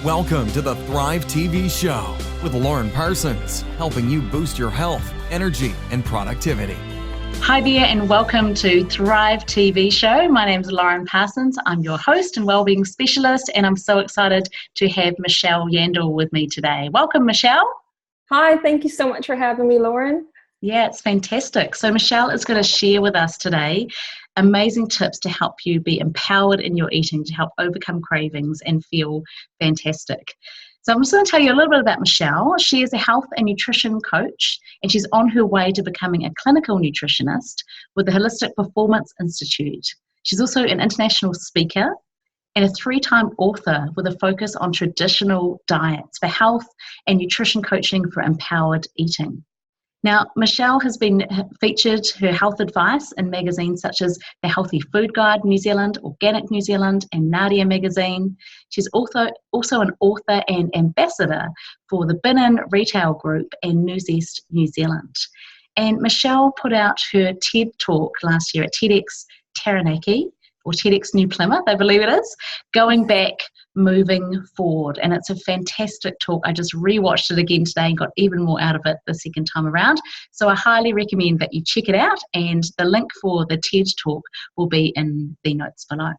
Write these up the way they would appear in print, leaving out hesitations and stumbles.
Welcome to the Thrive TV show with Lauren Parsons, helping you boost your health, energy, and productivity. Hi there and welcome to Thrive TV show. My name is Lauren Parsons. I'm your host and wellbeing specialist, and I'm so excited to have Michelle Yandle with me today. Welcome, Michelle. Hi, thank you so much for having me, Lauren. Yeah, it's fantastic. So Michelle is going to share with us today amazing tips to help you be empowered in your eating, to help overcome cravings and feel fantastic. So I'm just going to tell you a little bit about Michelle. She is a health and nutrition coach, and she's on her way to becoming a clinical nutritionist with the Holistic Performance Institute. She's also an international speaker and a 3-time author with a focus on traditional diets for health and nutrition coaching for empowered eating. Now, Michelle has been featured her health advice in magazines such as the Healthy Food Guide New Zealand, Organic New Zealand, and Nadia magazine. She's also an author and ambassador for the Binin Retail Group and Nuzest New Zealand. And Michelle put out her TED Talk last year at TEDx Taranaki, or TEDx New Plymouth, I believe it is, Going Back, Moving Forward. And it's a fantastic talk. I just rewatched it again today and got even more out of it the second time around. So I highly recommend that you check it out, and the link for the TED Talk will be in the notes below.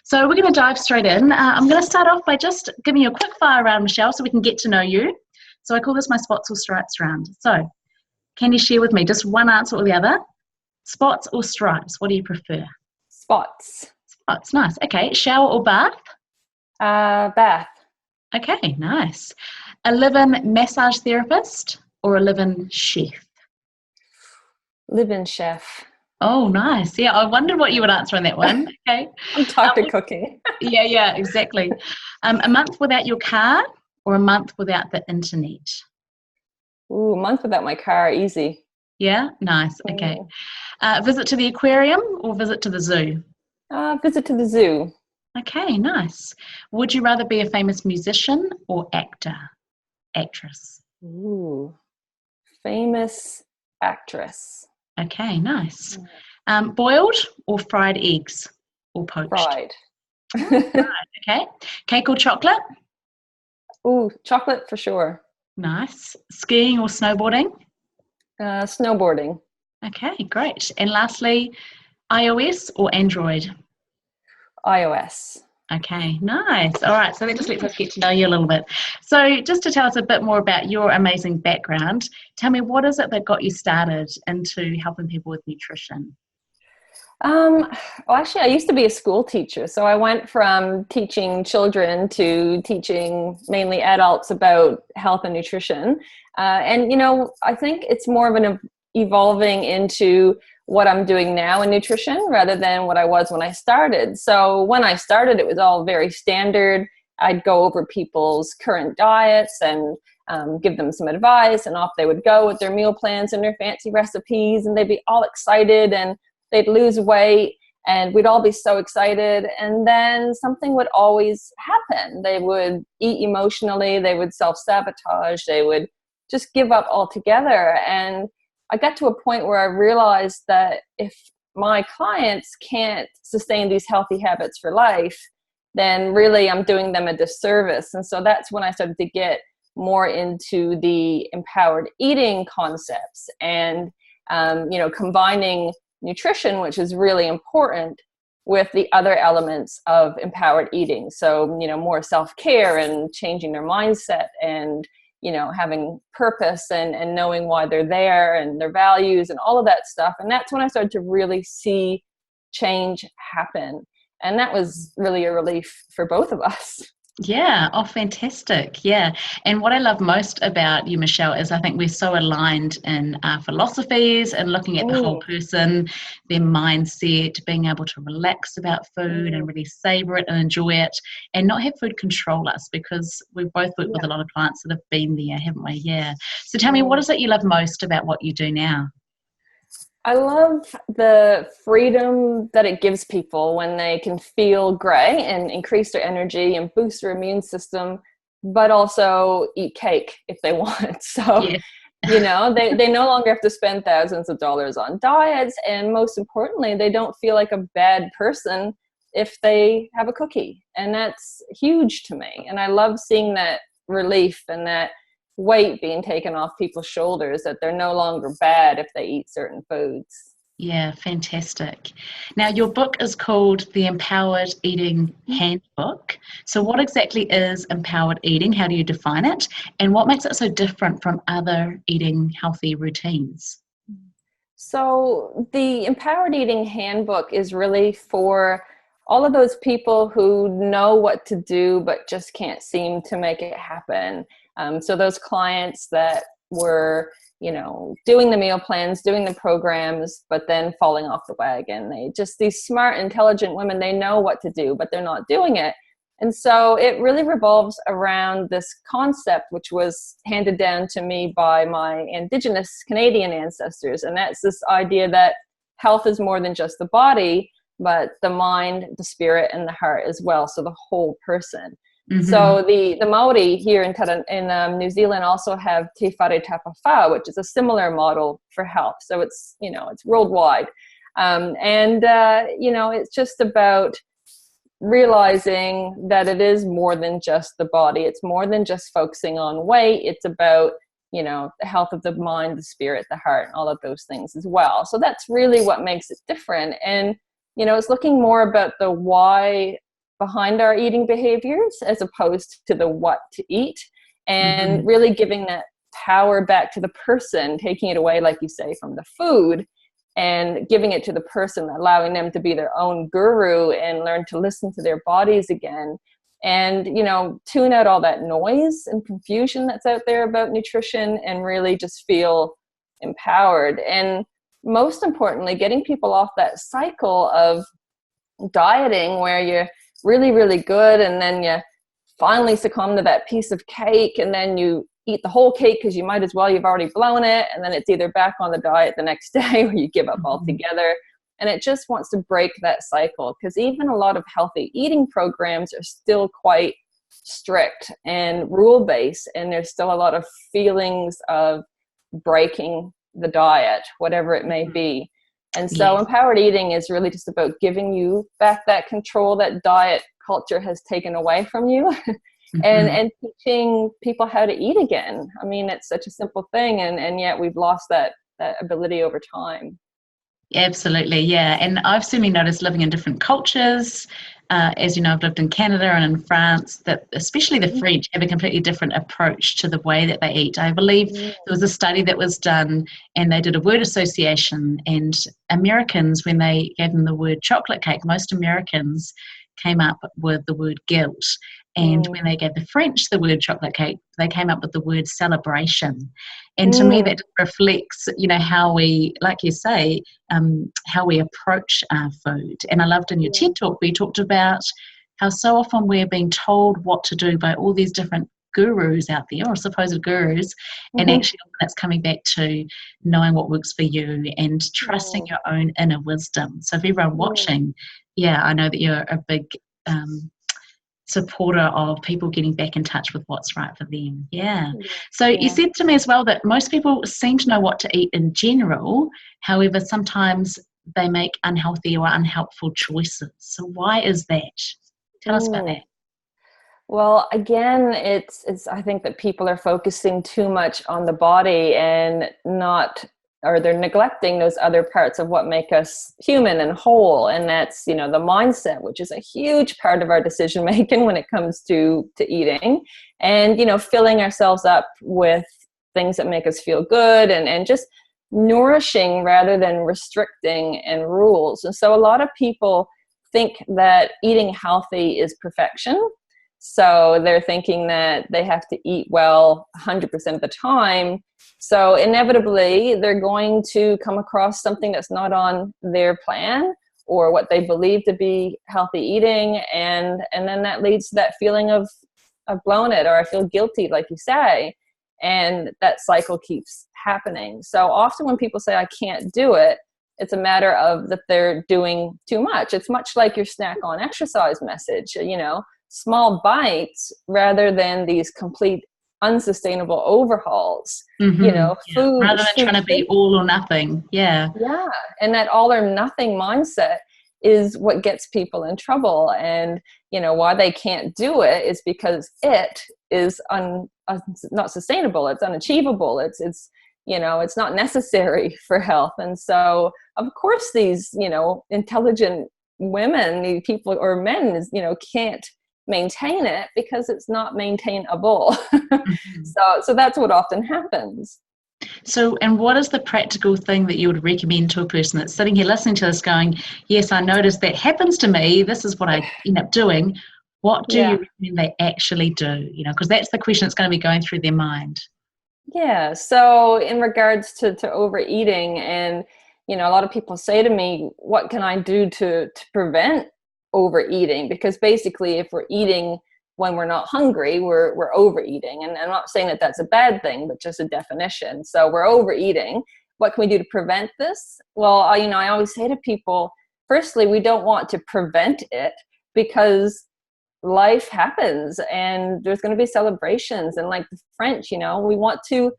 So we're going to dive straight in. I'm going to start off by just giving you a quick fire round, Michelle, so we can get to know you. So I call this my spots or stripes round. So can you share with me just one answer or the other? Spots or stripes? What do you prefer? Spots. Spots, nice. Okay, shower or bath? Bath. Okay, nice. A live-in massage therapist or a live-in chef? Live-in chef. Oh, nice. Yeah, I wondered what you would answer on that one. Okay. I'm tired of cooking. Yeah, exactly. A month without your car or a month without the internet? Ooh, a month without my car, easy. Yeah, nice. Okay. Visit to the aquarium or visit to the zoo? Visit to the zoo. Okay, nice. Would you rather be a famous musician or actress? Ooh, famous actress. Okay, nice. Boiled or fried eggs or poached? Fried. Right, okay. Cake or chocolate? Ooh, chocolate for sure. Nice. Skiing or snowboarding? Snowboarding. Okay, great. And lastly, iOS or Android? iOS. Okay, nice. All right, so that just lets us get to know you a little bit. So just to tell us a bit more about your amazing background, tell me, what is it that got you started into helping people with nutrition? Well, actually, I used to be a school teacher. So I went from teaching children to teaching mainly adults about health and nutrition. I think it's more of an evolving into what I'm doing now in nutrition rather than what I was when I started. So when I started, it was all very standard. I'd go over people's current diets and give them some advice, and off they would go with their meal plans and their fancy recipes, and they'd be all excited and they'd lose weight and we'd all be so excited. And then something would always happen. They would eat emotionally, they would self-sabotage, they would just give up altogether. And I got to a point where I realized that if my clients can't sustain these healthy habits for life, then really I'm doing them a disservice. And so that's when I started to get more into the empowered eating concepts and, combining nutrition, which is really important, with the other elements of empowered eating. So, more self-care and changing their mindset and having purpose and knowing why they're there and their values and all of that stuff. And that's when I started to really see change happen. And that was really a relief for both of us. Yeah. Oh, fantastic. Yeah. And what I love most about you, Michelle, is I think we're so aligned in our philosophies and looking at the whole person, their mindset, being able to relax about food and really savor it and enjoy it and not have food control us, because we've both worked with a lot of clients that have been there, haven't we? Yeah. So tell me, what is it you love most about what you do now? I love the freedom that it gives people when they can feel great and increase their energy and boost their immune system, but also eat cake if they want. So, they no longer have to spend thousands of dollars on diets. And most importantly, they don't feel like a bad person if they have a cookie. And that's huge to me. And I love seeing that relief and that weight being taken off people's shoulders, that they're no longer bad if they eat certain foods. Yeah, fantastic. Now, your book is called The Empowered Eating Handbook. So what exactly is empowered eating? How do you define it? And what makes it so different from other eating healthy routines? So the Empowered Eating Handbook is really for all of those people who know what to do but just can't seem to make it happen. So those clients that were, doing the meal plans, doing the programs, but then falling off the wagon. These smart, intelligent women, they know what to do, but they're not doing it. And so it really revolves around this concept, which was handed down to me by my Indigenous Canadian ancestors. And that's this idea that health is more than just the body, but the mind, the spirit, and the heart as well. So the whole person. Mm-hmm. So the Maori here in New Zealand also have Te Whare Tapa Whā, which is a similar model for health. So it's worldwide. It's just about realizing that it is more than just the body. It's more than just focusing on weight. It's about, the health of the mind, the spirit, the heart, and all of those things as well. So that's really what makes it different. And, it's looking more about the why behind our eating behaviors as opposed to the what to eat, and really giving that power back to the person, taking it away, like you say, from the food, and giving it to the person, allowing them to be their own guru and learn to listen to their bodies again. And, tune out all that noise and confusion that's out there about nutrition and really just feel empowered. And most importantly, getting people off that cycle of dieting where you're really, really good and then you finally succumb to that piece of cake and then you eat the whole cake because you might as well, you've already blown it, and then it's either back on the diet the next day or you give up altogether. And it just wants to break that cycle, because even a lot of healthy eating programs are still quite strict and rule-based, and there's still a lot of feelings of breaking the diet, whatever it may be. And so empowered eating is really just about giving you back that control that diet culture has taken away from you. And teaching people how to eat again. I mean, it's such a simple thing, and yet we've lost that ability over time. Absolutely, yeah. And I've certainly noticed living in different cultures, as you know, I've lived in Canada and in France, that especially the French have a completely different approach to the way that they eat. I believe there was a study that was done and they did a word association, and Americans, when they gave them the word chocolate cake, most Americans came up with the word guilt. And when they gave the French the word chocolate cake, they came up with the word celebration. And to me, that reflects, how we, like you say, how we approach our food. And I loved in your TED Talk, where you talked about how so often we're being told what to do by all these different gurus out there, or supposed gurus, and actually that's coming back to knowing what works for you and trusting your own inner wisdom. So if everyone watching, I know that you're a big supporter of people getting back in touch with what's right for them. So you said to me as well that most people seem to know what to eat in general, however sometimes they make unhealthy or unhelpful choices. So why is that? Tell us about that. Well, again, it's I think that people are focusing too much on the body and they're neglecting those other parts of what make us human and whole. And that's, the mindset, which is a huge part of our decision making when it comes to eating, and, filling ourselves up with things that make us feel good and just nourishing rather than restricting and rules. And so a lot of people think that eating healthy is perfection. So they're thinking that they have to eat well 100% of the time. So inevitably, they're going to come across something that's not on their plan or what they believe to be healthy eating. And then that leads to that feeling of I've blown it, or I feel guilty, like you say. And that cycle keeps happening. So often when people say, I can't do it, it's a matter of that they're doing too much. It's much like your snack on exercise message, small bites rather than these complete unsustainable overhauls. Food rather than trying to be all or nothing. And that all or nothing mindset is what gets people in trouble. And, why they can't do it is because it is not sustainable. It's unachievable. It's not necessary for health. And so, of course, these, intelligent women, these people or men, can't maintain it because it's not maintainable. Mm-hmm. So that's what often happens. So, and what is the practical thing that you would recommend to a person that's sitting here listening to this going, yes, I noticed that happens to me. This is what I end up doing. What do you recommend they actually do? Because that's the question that's going to be going through their mind. Yeah. So in regards to overeating, and, a lot of people say to me, what can I do to prevent overeating? Because basically if we're eating when we're not hungry, we're overeating. And I'm not saying that that's a bad thing, but just a definition. So we're overeating. What can we do to prevent this? Well, I always say to people, firstly, we don't want to prevent it because life happens and there's going to be celebrations. And like the French, we want to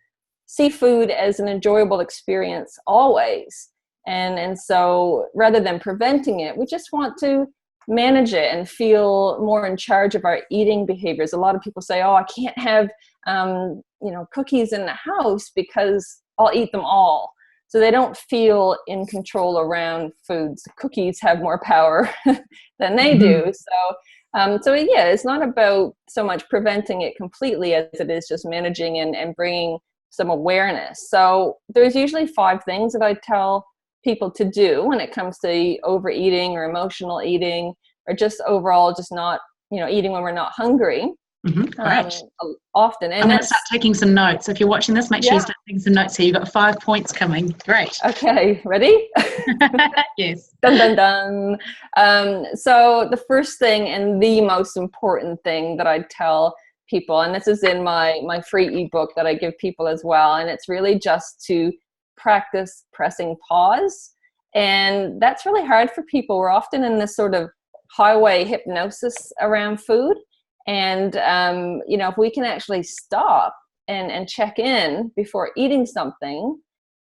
see food as an enjoyable experience always. And so rather than preventing it, we just want to manage it and feel more in charge of our eating behaviors. A lot of people say, oh, I can't have, cookies in the house because I'll eat them all. So they don't feel in control around foods. Cookies have more power than they do. So it's not about so much preventing it completely as it is just managing and bringing some awareness. So there's usually 5 things that I tell people to do when it comes to overeating or emotional eating, or just overall just not, eating when we're not hungry. Great. Often. And I'm going to start taking some notes. If you're watching this, make sure you start taking some notes here. You've got 5 points coming. Great. Okay, ready? Yes. Dun, dun, dun. So the first thing and the most important thing that I tell people, and this is in my free ebook that I give people as well, and it's really just to practice pressing pause. And that's really hard for people. We're often in this sort of highway hypnosis around food. And, if we can actually stop and check in before eating something,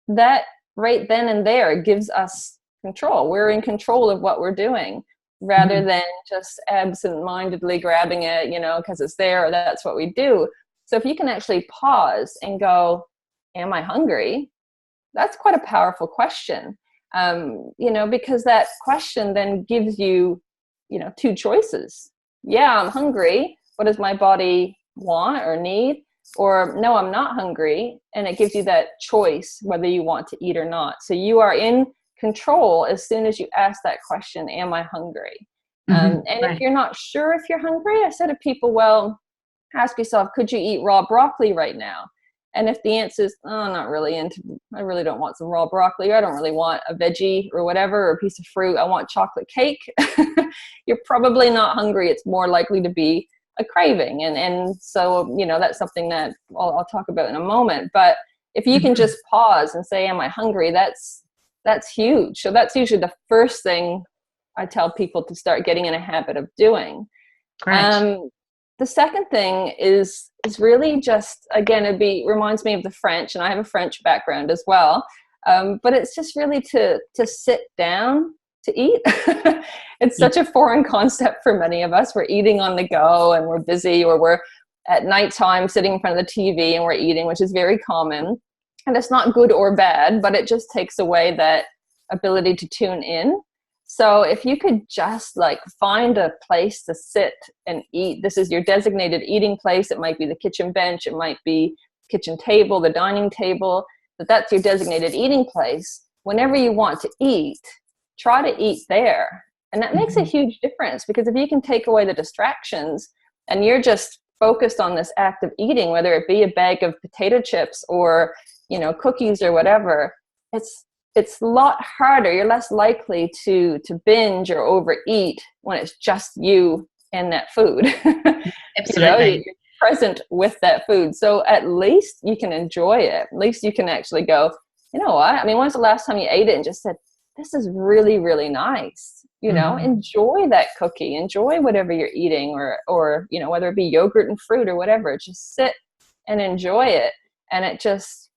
that right then and there gives us control. We're in control of what we're doing rather than just absent-mindedly grabbing it, because it's there or that's what we do. So if you can actually pause and go, am I hungry? That's quite a powerful question, because that question then gives you, 2 choices. Yeah, I'm hungry. What does my body want or need? Or no, I'm not hungry. And it gives you that choice whether you want to eat or not. So you are in control as soon as you ask that question, am I hungry? And if you're not sure if you're hungry, I say to people, well, ask yourself, could you eat raw broccoli right now? And if the answer is, oh, not really I really don't want some raw broccoli, or I don't really want a veggie or whatever, or a piece of fruit, I want chocolate cake, you're probably not hungry. It's more likely to be a craving. And so, that's something that I'll talk about in a moment. But if you can just pause and say, am I hungry? That's huge. So that's usually the first thing I tell people to start getting in a habit of doing. Great. The second thing is really just, again, reminds me of the French, and I have a French background as well. But it's just really to sit down to eat. It's such a foreign concept for many of us. We're eating on the go and we're busy, or we're at nighttime sitting in front of the TV and we're eating, which is very common. And it's not good or bad, but it just takes away that ability to tune in. So if you could just find a place to sit and eat, this is your designated eating place. It might be the kitchen bench. It might be kitchen table, the dining table, but that's your designated eating place. Whenever you want to eat, try to eat there. And that makes a huge difference, because if you can take away the distractions and you're just focused on this act of eating, whether it be a bag of potato chips or, cookies or whatever, it's a lot harder. You're less likely to binge or overeat when it's just you and that food. Absolutely. You're present with that food. So at least you can enjoy it. At least you can actually go, you know what? When was the last time you ate it and just said, this is really, really nice. Enjoy that cookie, enjoy whatever you're eating, or whether it be yogurt and fruit or whatever, just sit and enjoy it. And it just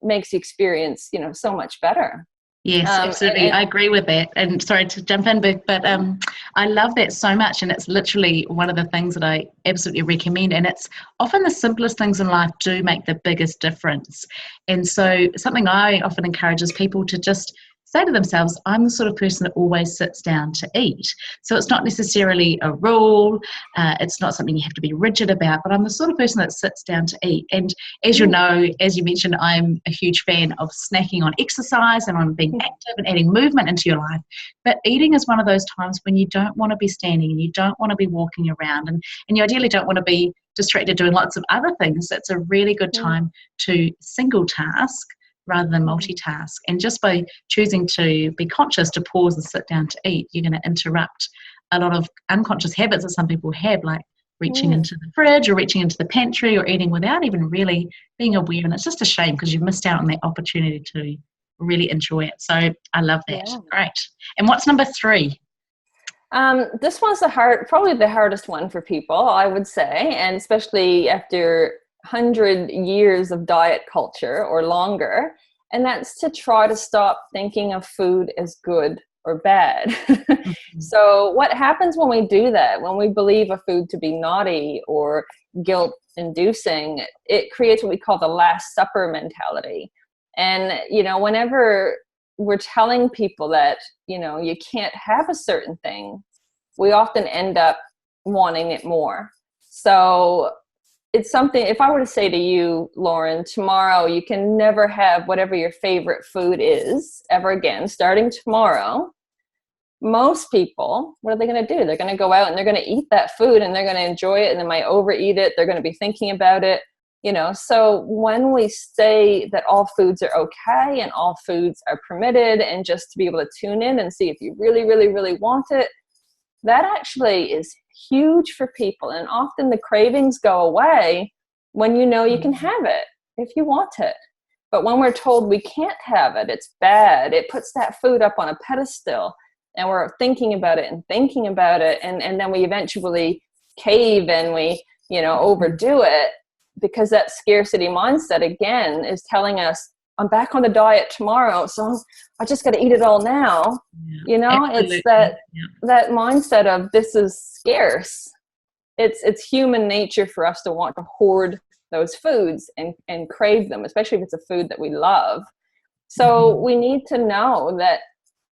makes the experience, so much better. Yes, absolutely. I agree with that. And sorry to jump in, but I love that so much. And it's literally one of the things that I absolutely recommend. And it's often the simplest things in life do make the biggest difference. And so something I often encourage is people to just say to themselves, I'm the sort of person that always sits down to eat. So it's not necessarily a rule. It's not something you have to be rigid about, but I'm the sort of person that sits down to eat. And as you know, as you mentioned, I'm a huge fan of snacking on exercise and on being active and adding movement into your life. But eating is one of those times when you don't want to be standing and you don't want to be walking around and you ideally don't want to be distracted doing lots of other things. It's a really good time to single task rather than multitask. And just by choosing to be conscious to pause and sit down to eat, you're going to interrupt a lot of unconscious habits that some people have, like reaching into the fridge or reaching into the pantry or eating without even really being aware. And it's just a shame because you've missed out on that opportunity to really enjoy it. So I love that. Yeah. Great. And what's number 3? This one's probably the hardest one for people, I would say, and especially after 100 years of diet culture or longer, and that's to try to stop thinking of food as good or bad. So what happens when we do that, when we believe a food to be naughty or guilt-inducing, it creates what we call the Last Supper mentality. And, whenever we're telling people that, you can't have a certain thing, we often end up wanting it more. So it's something, if I were to say to you, Lauren, tomorrow you can never have whatever your favorite food is ever again, starting tomorrow, most people, what are they going to do? They're going to go out and they're going to eat that food and they're going to enjoy it and they might overeat it. They're going to be thinking about it, So when we say that all foods are okay and all foods are permitted and just to be able to tune in and see if you really, really, really want it, that actually is huge for people. And often the cravings go away when you can have it if you want it. But when we're told we can't have it, it's bad, it puts that food up on a pedestal and we're thinking about it and thinking about it. And then we eventually cave and we, overdo it because that scarcity mindset, again, is telling us, I'm back on the diet tomorrow, so I just got to eat it all now. Absolutely. It's that mindset of this is scarce. It's human nature for us to want to hoard those foods and crave them, especially if it's a food that we love. So we need to know that,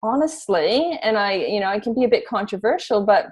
honestly, and I can be a bit controversial, but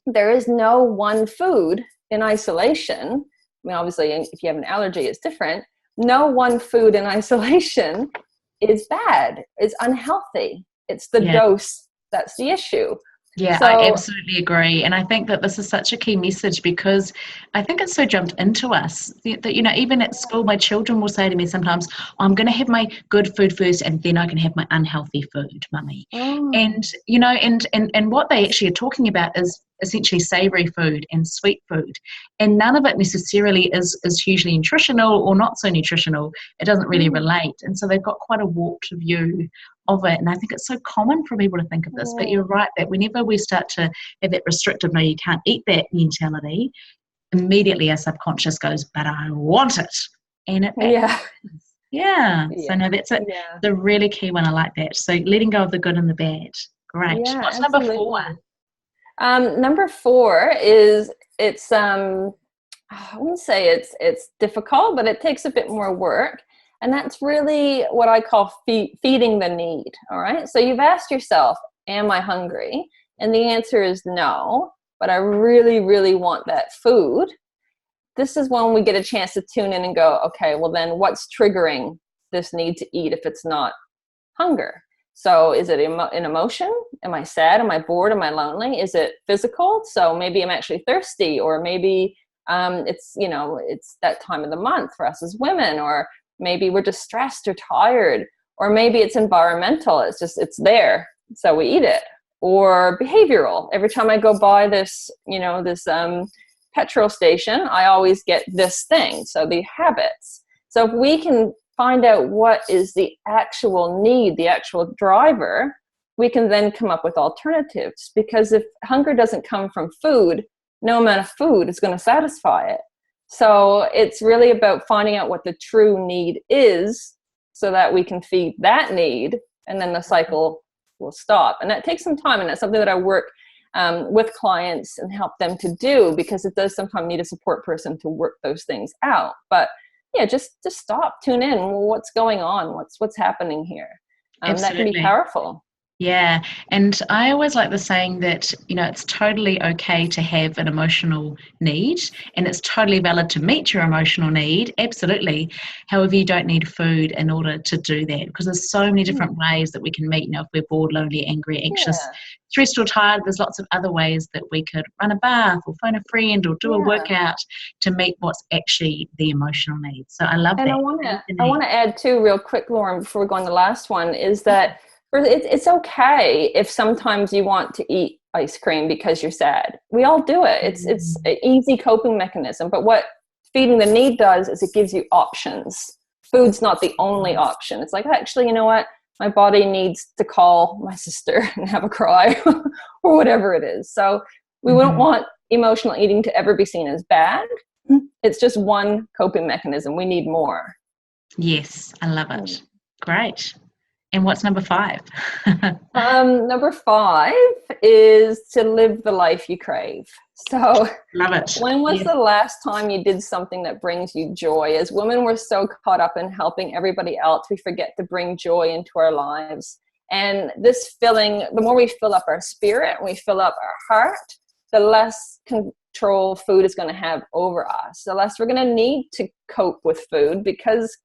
there is no one food in isolation. I mean, obviously, if you have an allergy, it's different. No one food in isolation is bad. It's unhealthy. It's the dose that's the issue. Yeah, so, I absolutely agree. And I think that this is such a key message because I think it's so jumped into us that, even at school, my children will say to me sometimes, I'm going to have my good food first and then I can have my unhealthy food, mummy. And, and what they actually are talking about is essentially savory food and sweet food. And none of it necessarily is hugely nutritional or not so nutritional. It doesn't really relate. And so they've got quite a warped view of it. And I think it's so common for people to think of this, but you're right that whenever we start to have that restrictive, no, you can't eat that mentality, immediately our subconscious goes, but I want it. And it So no, that's it. Yeah. The really key one. I like that. So letting go of the good and the bad. Great. Yeah, what's absolutely. number 4? Number 4 is it's I wouldn't say it's difficult, but it takes a bit more work. And that's really what I call feeding the need. All right. So you've asked yourself, am I hungry? And the answer is no, but I really, really want that food. This is when we get a chance to tune in and go, okay, well then what's triggering this need to eat if it's not hunger? So is it an emotion? Am I sad? Am I bored? Am I lonely? Is it physical? So maybe I'm actually thirsty, or maybe it's that time of the month for us as women, or maybe we're just stressed or tired, or maybe it's environmental. It's there, so we eat it. Or behavioral. Every time I go by this petrol station, I always get this thing. So the habits. So if we can find out what is the actual need, the actual driver, we can then come up with alternatives. Because if hunger doesn't come from food, no amount of food is going to satisfy it. So it's really about finding out what the true need is so that we can feed that need and then the cycle will stop. And that takes some time, and that's something that I work with clients and help them to do, because it does sometimes need a support person to work those things out. But yeah, just stop, tune in. What's going on? What's happening here? That can be powerful. Yeah. And I always like the saying that, it's totally okay to have an emotional need, and it's totally valid to meet your emotional need. Absolutely. However, you don't need food in order to do that, because there's so many different ways that we can meet. If we're bored, lonely, angry, anxious, stressed or tired, there's lots of other ways that we could run a bath or phone a friend or do a workout to meet what's actually the emotional need. So I love that. And I want to add too, real quick, Lauren, before we go on the last one, is that it's okay if sometimes you want to eat ice cream because you're sad. We all do it. It's an easy coping mechanism. But what feeding the need does is it gives you options. Food's not the only option. It's like, actually, you know what? My body needs to call my sister and have a cry or whatever it is. So we wouldn't want emotional eating to ever be seen as bad. It's just one coping mechanism. We need more. Yes, I love it. Great. And what's number 5? Number 5 is to live the life you crave. So love it. When was the last time you did something that brings you joy? As women, we're so caught up in helping everybody else, we forget to bring joy into our lives. And this filling, the more we fill up our spirit and we fill up our heart, the less control food is going to have over us, the less we're going to need to cope with food, because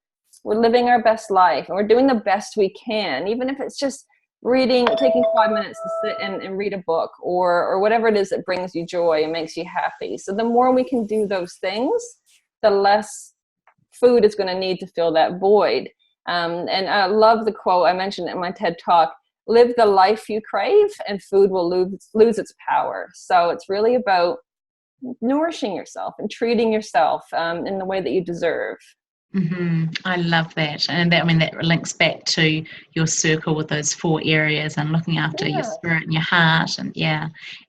we're living our best life and we're doing the best we can, even if it's just taking 5 minutes to sit and read a book or whatever it is that brings you joy and makes you happy. So the more we can do those things, the less food is going to need to fill that void. And I love the quote, I mentioned it in my TED Talk, live the life you crave and food will lose its power. So it's really about nourishing yourself and treating yourself in the way that you deserve. I love that. And that links back to your circle with those 4 areas and looking after your spirit and your heart. And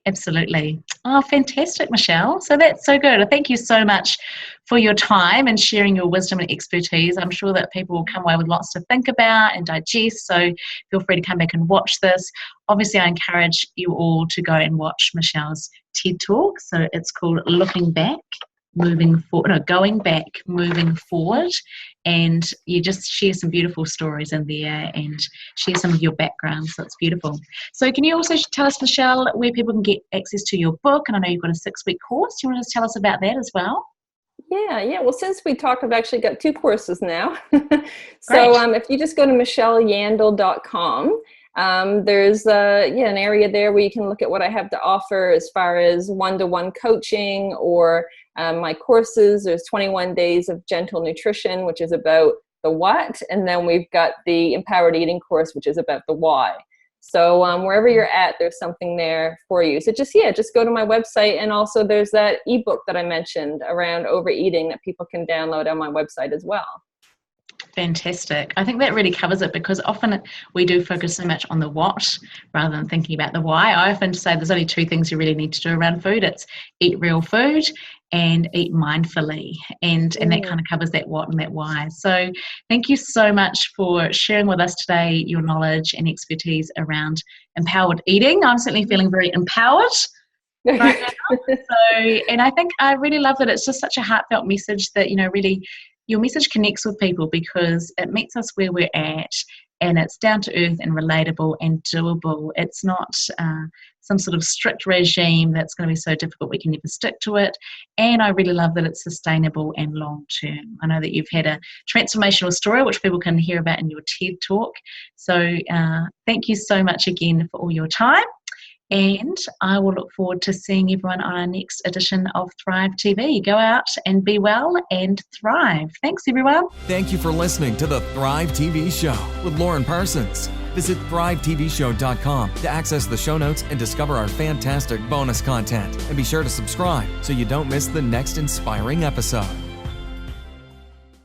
absolutely. Oh, fantastic, Michelle. So that's so good. Thank you so much for your time and sharing your wisdom and expertise. I'm sure that people will come away with lots to think about and digest. So feel free to come back and watch this. Obviously, I encourage you all to go and watch Michelle's TED Talk. So it's called Going Back, Moving Forward, and you just share some beautiful stories in there and share some of your background, so it's beautiful. So can you also tell us, Michelle, where people can get access to your book? And I know you've got a 6-week course. Do you want to just tell us about that as well? Yeah. Well, since we talked, I've actually got 2 courses now. So if you just go to michelleyandle.com, there's an area there where you can look at what I have to offer as far as one-to-one coaching or my courses. There's 21 days of gentle nutrition, which is about the what, and then we've got the empowered eating course, which is about the why. So wherever you're at, there's something there for you. So just go to my website, and also there's that ebook that I mentioned around overeating that people can download on my website as well. Fantastic. I think that really covers it, because often we do focus so much on the what rather than thinking about the why. I often say there's only 2 things you really need to do around food. It's eat real food and eat mindfully, and that kind of covers that what and that why. So thank you so much for sharing with us today your knowledge and expertise around empowered eating. I'm certainly feeling very empowered right now. And I think I really love that it's just such a heartfelt message that, really your message connects with people, because it meets us where we're at, and it's down to earth and relatable and doable. It's not some sort of strict regime that's going to be so difficult we can never stick to it. And I really love that it's sustainable and long term. I know that you've had a transformational story which people can hear about in your TED Talk. So thank you so much again for all your time. And I will look forward to seeing everyone on our next edition of Thrive TV. Go out and be well and thrive. Thanks, everyone. Thank you for listening to the Thrive TV Show with Lauren Parsons. Visit thrivetvshow.com to access the show notes and discover our fantastic bonus content. And be sure to subscribe so you don't miss the next inspiring episode.